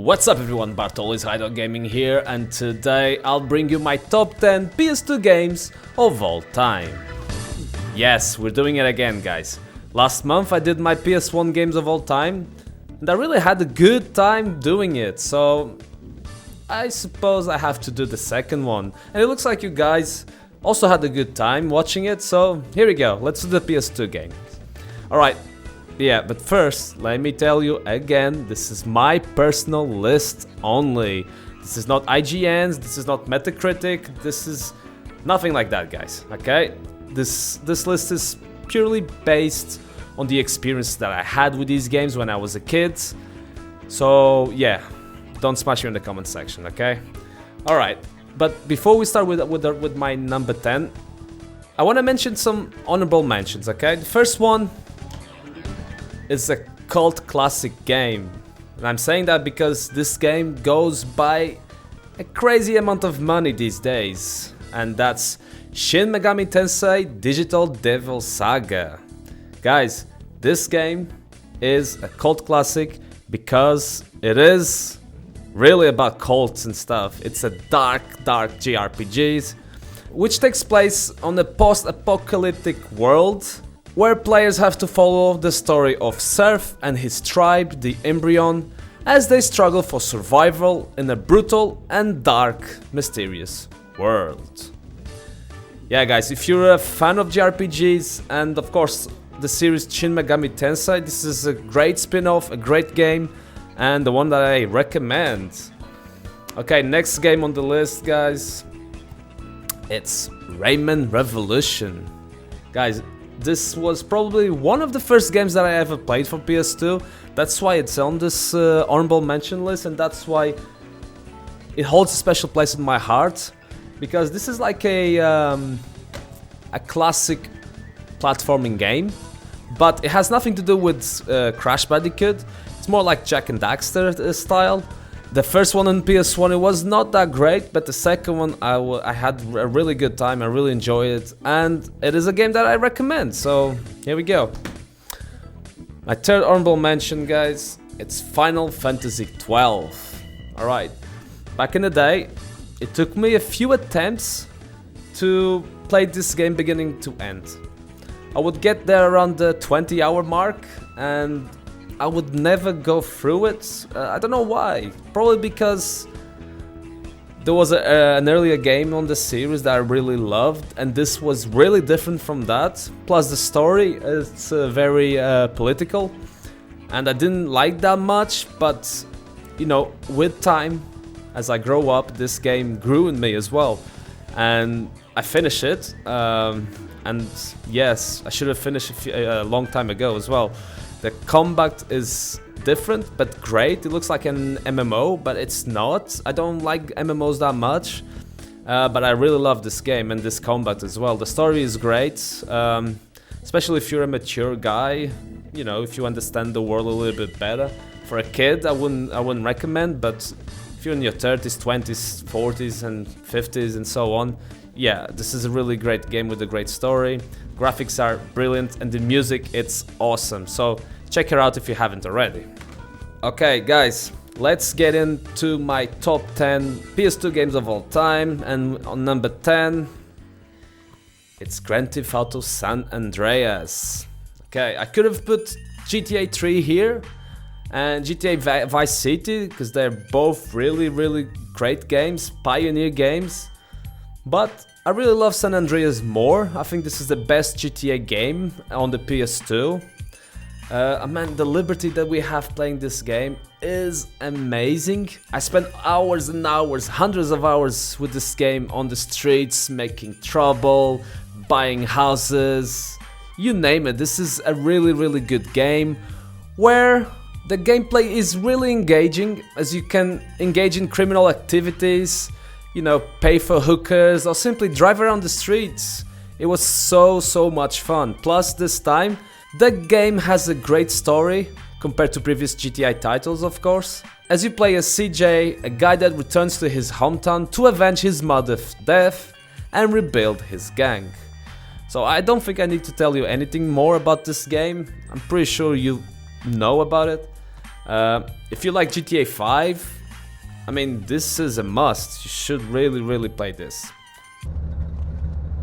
What's up everyone, Bartoli's Hideout Gaming here, and today I'll bring you my top 10 PS2 games of all time. Yes, we're doing it again, guys. Last month I did my PS1 games of all time, and I really had a good time doing it, so I suppose I have to do the second one. And it looks like you guys also had a good time watching it, so here we go, let's do the PS2 games. Alright. Yeah, but first, let me tell you again, this is my personal list only. This is not IGN's, this is not Metacritic, this is nothing like that, guys, okay? This list is purely based on the experience that I had with these games when I was a kid. So, yeah, don't smash me in the comment section, okay? Alright, but before we start with my number 10, I want to mention some honorable mentions, okay? The first one is a cult classic game, and I'm saying that because this game goes by a crazy amount of money these days, and that's Shin Megami Tensei Digital Devil Saga. Guys, this game is a cult classic because it is really about cults and stuff. It's a dark JRPG which takes place on a post-apocalyptic world where players have to follow the story of Surf and his tribe, the Embryon, as they struggle for survival in a brutal and dark, mysterious world. Yeah, guys, if you're a fan of JRPGs and of course the series Shin Megami Tensei, this is a great spin-off, a great game, and the one that I recommend. Okay, next game on the list, guys, it's Rayman Revolution. Guys, this was probably one of the first games that I ever played for PS2. That's why it's on this honorable mention list, and that's why it holds a special place in my heart. Because this is like a classic platforming game, but it has nothing to do with Crash Bandicoot. It's more like Jak and Daxter style. The first one on PS1, it was not that great, but the second one I had a really good time, I really enjoyed it, and it is a game that I recommend, so here we go. My third honorable mention, guys, it's Final Fantasy XII. Alright, back in the day, it took me a few attempts to play this game beginning to end. I would get there around the 20-hour mark, and I would never go through it. I don't know why. Probably because there was an earlier game on the series that I really loved, and this was really different from that. Plus the story is very political, and I didn't like that much, but you know, with time, as I grow up, this game grew in me as well. And I finished it, and yes, I should have finished a long time ago as well. The combat is different, but great. It looks like an MMO, but it's not. I don't like MMOs that much, but I really love this game and this combat as well. The story is great, especially if you're a mature guy. You know, if you understand the world a little bit better. For a kid, I wouldn't recommend, but if you're in your 30s, 20s, 40s, and 50s, and so on, yeah, this is a really great game with a great story. Graphics are brilliant, and the music, it's awesome. So check her out if you haven't already. Okay, guys, let's get into my top 10 PS2 games of all time. And on number 10, it's Grand Theft Auto San Andreas. Okay, I could have put GTA 3 here and GTA Vice City, because they're both really great games, pioneer games. But I really love San Andreas more. I think this is the best GTA game on the PS2. Man, the liberty that we have playing this game is amazing. I spent hours and hours, hundreds of hours with this game on the streets, making trouble, buying houses, you name it. This is a really good game where the gameplay is really engaging, as you can engage in criminal activities, you know, pay for hookers, or simply drive around the streets. It was so much fun. Plus, this time, the game has a great story, compared to previous GTI titles, of course. As you play as CJ, a guy that returns to his hometown to avenge his mother's death and rebuild his gang. So I don't think I need to tell you anything more about this game. I'm pretty sure you know about it. If you like GTA 5, I mean, this is a must. You should really play this.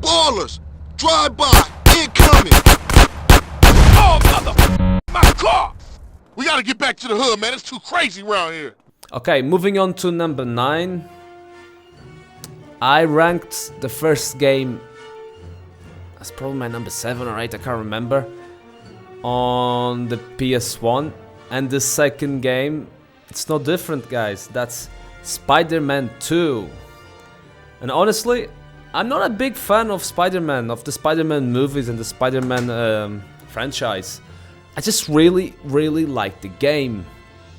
Ballers! Drive-by! Incoming! Oh, mother! My car! We gotta get back to the hood, man. It's too crazy around here. Okay, moving on to number 9. I ranked the first game, that's probably my number 7 or 8, I can't remember, on the PS1. And the second game, it's no different, guys. That's Spider-Man 2. And honestly, I'm not a big fan of Spider-Man, of the Spider-Man movies and the Spider-Man franchise. I just really like the game.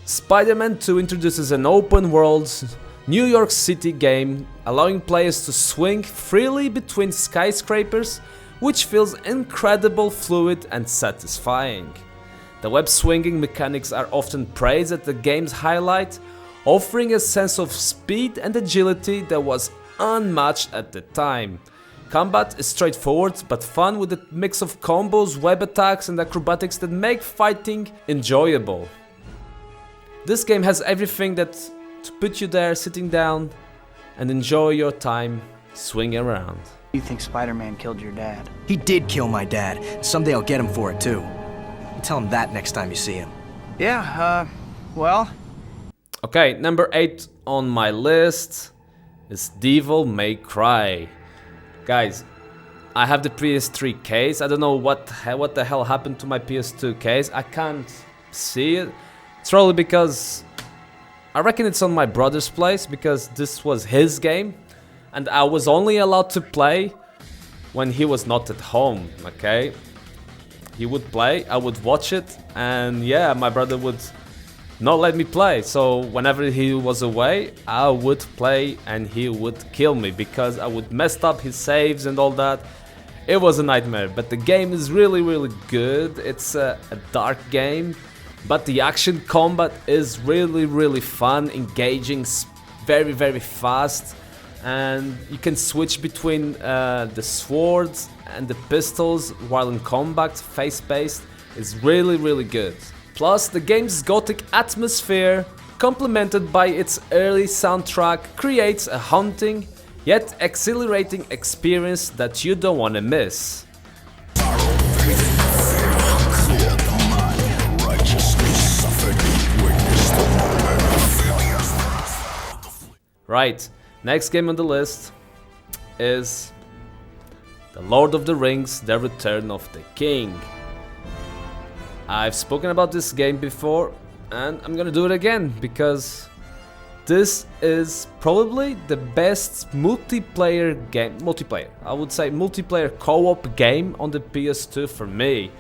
Spider-Man 2 introduces an open world New York City game, allowing players to swing freely between skyscrapers, which feels incredible, fluid and satisfying. The web swinging mechanics are often praised as the game's highlight, offering a sense of speed and agility that was unmatched at the time. Combat is straightforward but fun, with a mix of combos, web attacks and acrobatics that make fighting enjoyable. This game has everything that to put you there sitting down and enjoy your time swinging around. You think Spider-Man killed your dad? He did kill my dad, and someday I'll get him for it too. You tell him that next time you see him. Yeah, well... Okay, number 8 on my list is Devil May Cry. Guys, I have the PS3 case. I don't know what the hell happened to my PS2 case. I can't see it. It's probably because I reckon it's on my brother's place, because this was his game and I was only allowed to play when he was not at home, okay? He would play, I would watch it, and yeah, my brother would not let me play. So whenever he was away, I would play and he would kill me because I would mess up his saves and all that. It was a nightmare, but the game is really good. It's a dark game, but the action combat is really fun, engaging, very fast, and you can switch between the swords and the pistols while in combat, face-based. Is really good. Plus, the game's gothic atmosphere, complemented by its early soundtrack, creates a haunting yet exhilarating experience that you don't want to miss. Right, next game on the list is The Lord of the Rings: The Return of the King. I've spoken about this game before and I'm gonna do it again because this is probably the best multiplayer game, I would say multiplayer co-op game on the PS2 for me,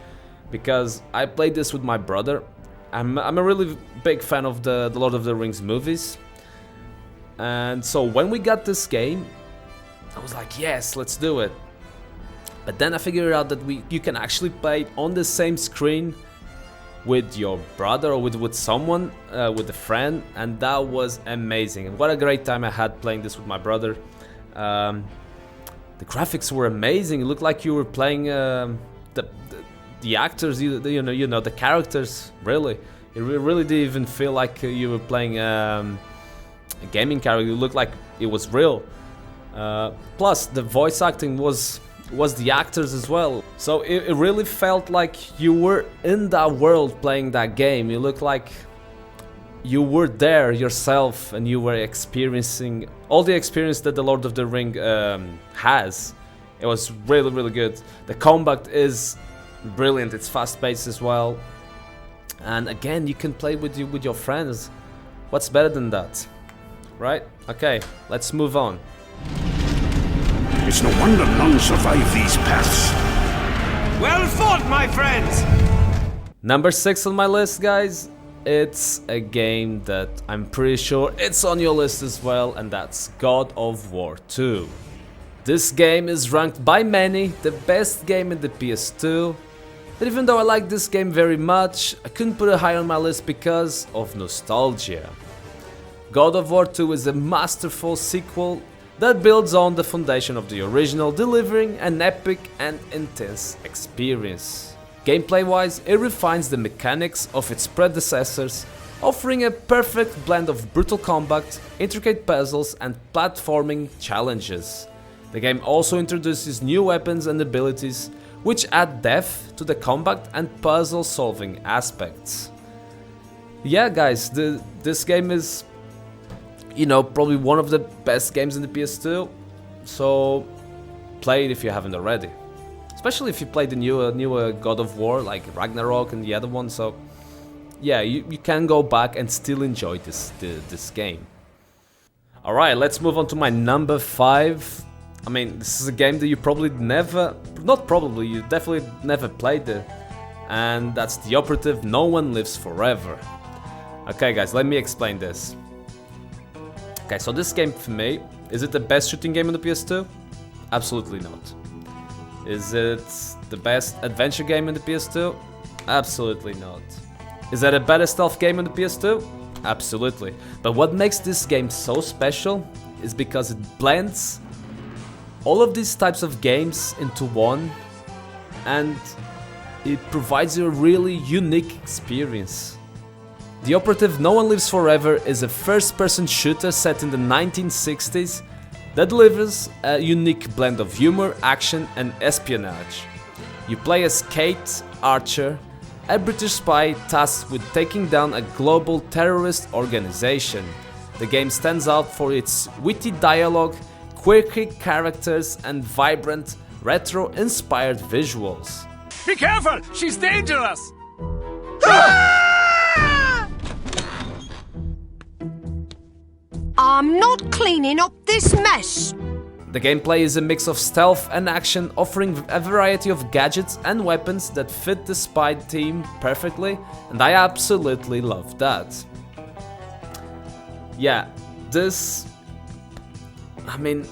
because I played this with my brother. I'm a really big fan of the Lord of the Rings movies, and so when we got this game I was like, yes, let's do it. But then I figured out that you can actually play it on the same screen with your brother or with someone, with a friend, and that was amazing. And what a great time I had playing this with my brother. The graphics were amazing. It looked like you were playing the actors, you know the characters. Really, it really didn't even feel like you were playing a gaming character. It looked like it was real. Plus, the voice acting was the actors as well, so it really felt like you were in that world playing that game. You looked like you were there yourself and you were experiencing all the experience that the Lord of the Ring has. It was really good. The combat is brilliant, it's fast-paced as well, and again you can play with your friends. What's better than that, right? Okay, let's move on. It's no wonder none survive these paths. Well fought, my friends! Number 6 on my list, guys. It's a game that I'm pretty sure it's on your list as well, and that's God of War 2. This game is ranked by many the best game in the PS2, but even though I like this game very much, I couldn't put it high on my list because of nostalgia. God of War 2 is a masterful sequel that builds on the foundation of the original, delivering an epic and intense experience. Gameplay-wise, it refines the mechanics of its predecessors, offering a perfect blend of brutal combat, intricate puzzles and platforming challenges. The game also introduces new weapons and abilities, which add depth to the combat and puzzle solving aspects. Yeah guys, this game is, you know, probably one of the best games in the PS2, so play it if you haven't already. Especially if you played the newer God of War, like Ragnarok and the other one, so yeah, you can go back and still enjoy this game. Alright, let's move on to my number 5. I mean, this is a game that you probably never, not probably, you definitely never played it, and that's the operative No One Lives Forever. Okay guys, let me explain this. Okay, so this game for me, is it the best shooting game on the PS2? Absolutely not. Is it the best adventure game on the PS2? Absolutely not. Is that a better stealth game on the PS2? Absolutely. But what makes this game so special is because it blends all of these types of games into one, and it provides you a really unique experience. The operative No One Lives Forever is a first-person shooter set in the 1960s that delivers a unique blend of humor, action and espionage. You play as Kate Archer, a British spy tasked with taking down a global terrorist organization. The game stands out for its witty dialogue, quirky characters and vibrant, retro-inspired visuals. Be careful! She's dangerous! I'm not cleaning up this mess. The gameplay is a mix of stealth and action, offering a variety of gadgets and weapons that fit the spy team perfectly, and I absolutely love that. Yeah, this... I mean,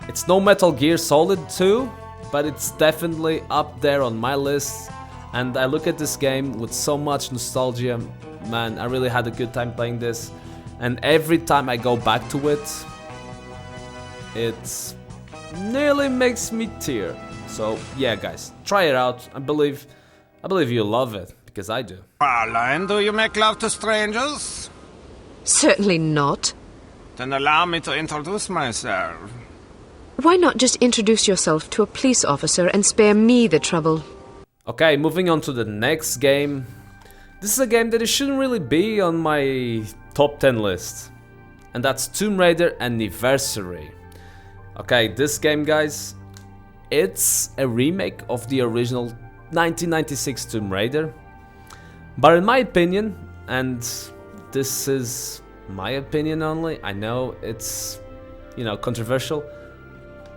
it's no Metal Gear Solid 2, but it's definitely up there on my list, and I look at this game with so much nostalgia. Man, I really had a good time playing this, and every time I go back to it, it nearly makes me tear. So yeah guys, try it out. I believe you'll love it, because I do. Caroline, do you make love to strangers? Certainly not. Then allow me to introduce myself. Why not just introduce yourself to a police officer and spare me the trouble? Okay, moving on to the next game. This is a game that it shouldn't really be on my top 10 list, and that's Tomb Raider Anniversary. Okay, this game guys, it's a remake of the original 1996 Tomb Raider, but in my opinion, and this is my opinion only, I know it's, you know, controversial,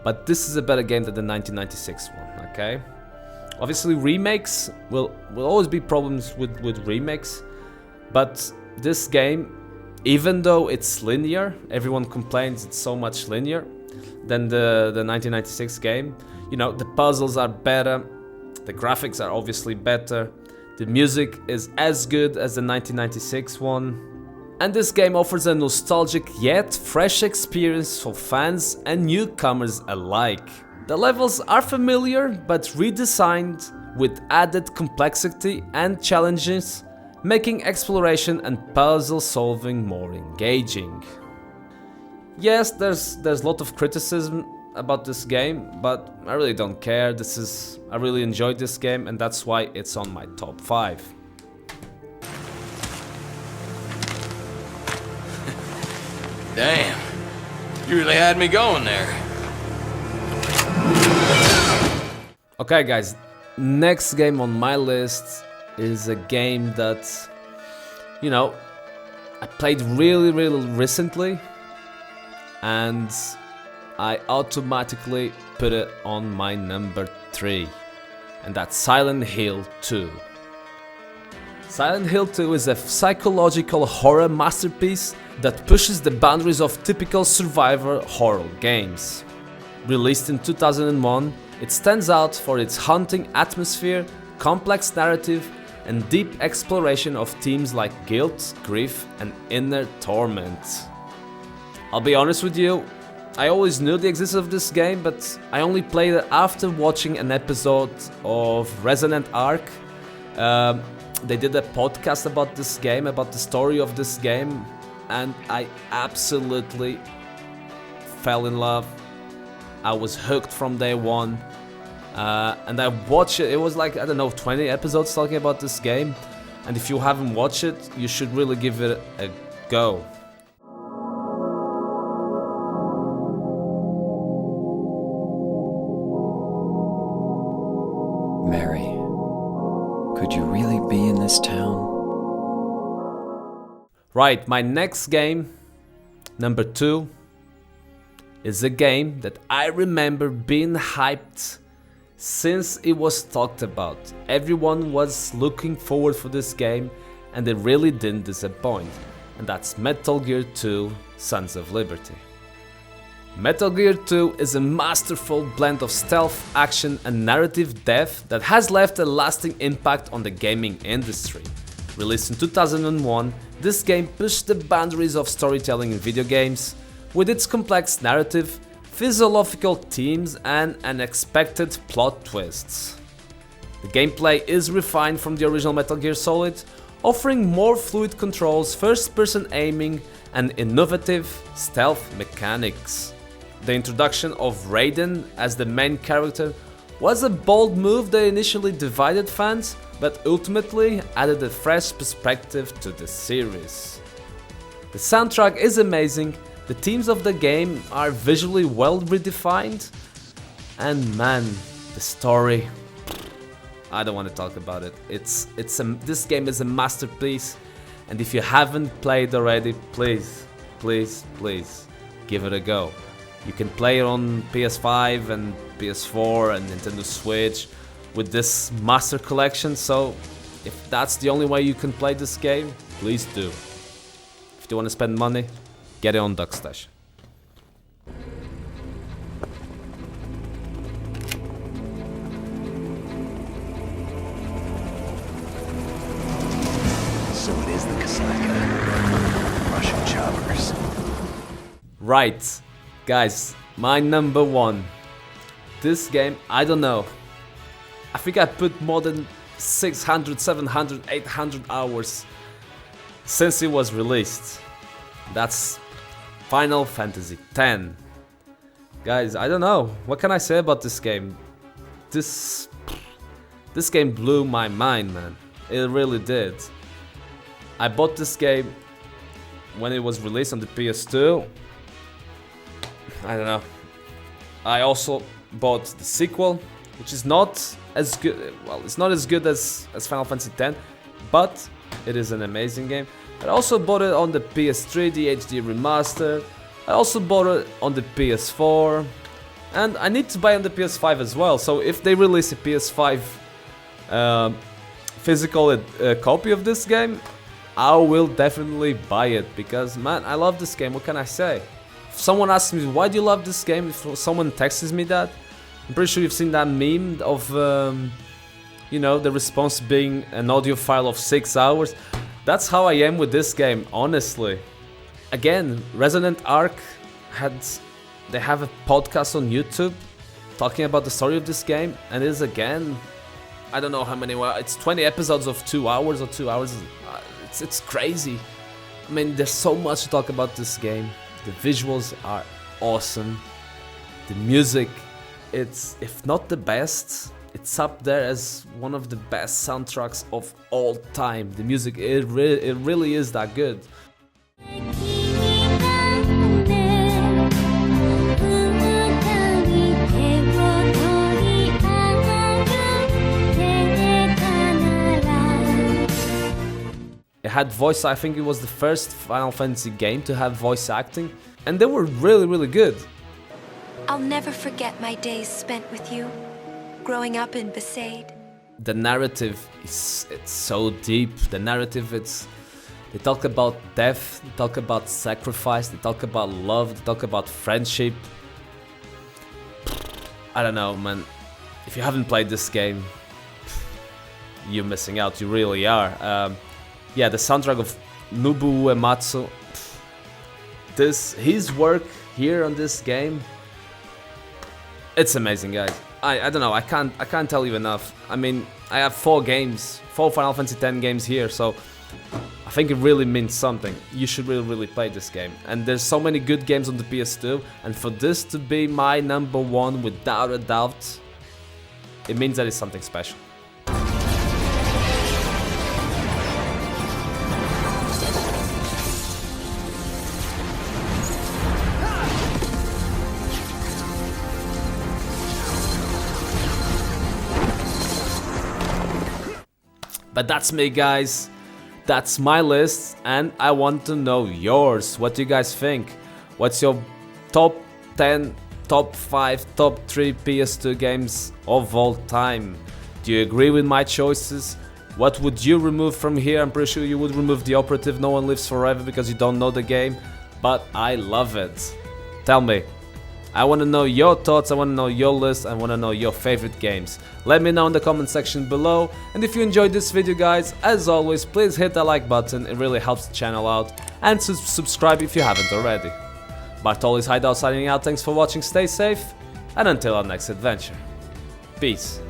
but this is a better game than the 1996 one, okay? Obviously remakes will always be problems with remakes, but this game, even though it's linear, everyone complains it's so much linear than the 1996 game, you know, the puzzles are better, the graphics are obviously better, the music is as good as the 1996 one, and this game offers a nostalgic yet fresh experience for fans and newcomers alike. The levels are familiar but redesigned with added complexity and challenges, making exploration and puzzle solving more engaging. Yes, there's a lot of criticism about this game, but I really don't care. I really enjoyed this game, and that's why it's on my top 5. Damn, you really had me going there. Okay guys, next game on my list is a game that, you know, I played really recently, and I automatically put it on my number 3, and that's Silent Hill 2. Silent Hill 2 is a psychological horror masterpiece that pushes the boundaries of typical survivor horror games. Released in 2001, it stands out for its haunting atmosphere, complex narrative, and deep exploration of themes like guilt, grief, and inner torment. I'll be honest with you, I always knew the existence of this game, but I only played it after watching an episode of Resonant Arc. They did a podcast about this game, about the story of this game, and I absolutely fell in love. I was hooked from day one, and I watched it. It was like, I don't know, 20 episodes talking about this game, and if you haven't watched it, you should really give it a go. Mary, could you really be in this town? Right, my next game, number 2, is a game that I remember being hyped since it was talked about. Everyone was looking forward for this game, and they really didn't disappoint. And that's Metal Gear 2: Sons of Liberty. Metal Gear 2 is a masterful blend of stealth, action and narrative depth that has left a lasting impact on the gaming industry. Released in 2001, this game pushed the boundaries of storytelling in video games with its complex narrative, philosophical themes and unexpected plot twists. The gameplay is refined from the original Metal Gear Solid, offering more fluid controls, first-person aiming and innovative stealth mechanics. The introduction of Raiden as the main character was a bold move that initially divided fans, but ultimately added a fresh perspective to the series. The soundtrack is amazing, the themes of the game are visually well redefined, and man, the story, I don't want to talk about it. This game is a masterpiece, and if you haven't played already, please give it a go. You can play it on PS5 and PS4 and Nintendo Switch with this Master Collection, so if that's the only way you can play this game, please do. If you want to spend money, get it on DuckStash. So it is the Kasaka. Russian choppers. Right. Guys, my number 1. This game, I don't know. I think I put more than 600, 700, 800 hours since it was released. That's Final Fantasy X. Guys, I don't know. What can I say about this game? This game blew my mind, man. It really did. I bought this game when it was released on the PS2. I don't know. I also bought the sequel, which is not as good. Well, it's not as good as Final Fantasy X, but it is an amazing game. I also bought it on the PS3, the HD remaster. I also bought it on the PS4, and I need to buy on the PS5 as well. So if they release a PS5 physical copy of this game, I will definitely buy it because, man, I love this game. What can I say? If someone asks me, why do you love this game? If someone texts me that, I'm pretty sure you've seen that meme of, you know, the response being an audio file of 6 hours. That's how I am with this game, honestly. Again, Resonant Arc they have a podcast on YouTube talking about the story of this game, and it is, again, I don't know how many, it's 20 episodes of 2 hours or 2 hours. It's crazy. I mean, there's so much to talk about this game. The visuals are awesome. The music, it's, if not the best, it's up there as one of the best soundtracks of all time. The music, it really is that good. It had voice, I think it was the first Final Fantasy game to have voice acting, and they were really good. I'll never forget my days spent with you, growing up in Besaid. The narrative it's so deep. The narrative, they talk about death, they talk about sacrifice, they talk about love, they talk about friendship. I don't know, man. If you haven't played this game, you're missing out. You really are. Yeah, the soundtrack of Nobuo Uematsu. His work here on this game, it's amazing, guys. I don't know, I can't tell you enough. I mean, I have 4 Final Fantasy X games here, so I think it really means something. You should really play this game. And there's so many good games on the PS2, and for this to be my number 1 without a doubt, it means that it's something special. But that's me, guys. That's my list, and I want to know yours. What do you guys think? What's your top 10, top 5, top 3 PS2 games of all time? Do you agree with my choices? What would you remove from here? I'm pretty sure you would remove the operative No One Lives Forever because you don't know the game, but I love it. Tell me. I want to know your thoughts, I want to know your list, I want to know your favorite games. Let me know in the comment section below, and if you enjoyed this video, guys, as always, please hit that like button, it really helps the channel out, and subscribe if you haven't already. Bartoli's Hideout signing out, thanks for watching, stay safe, and until our next adventure. Peace.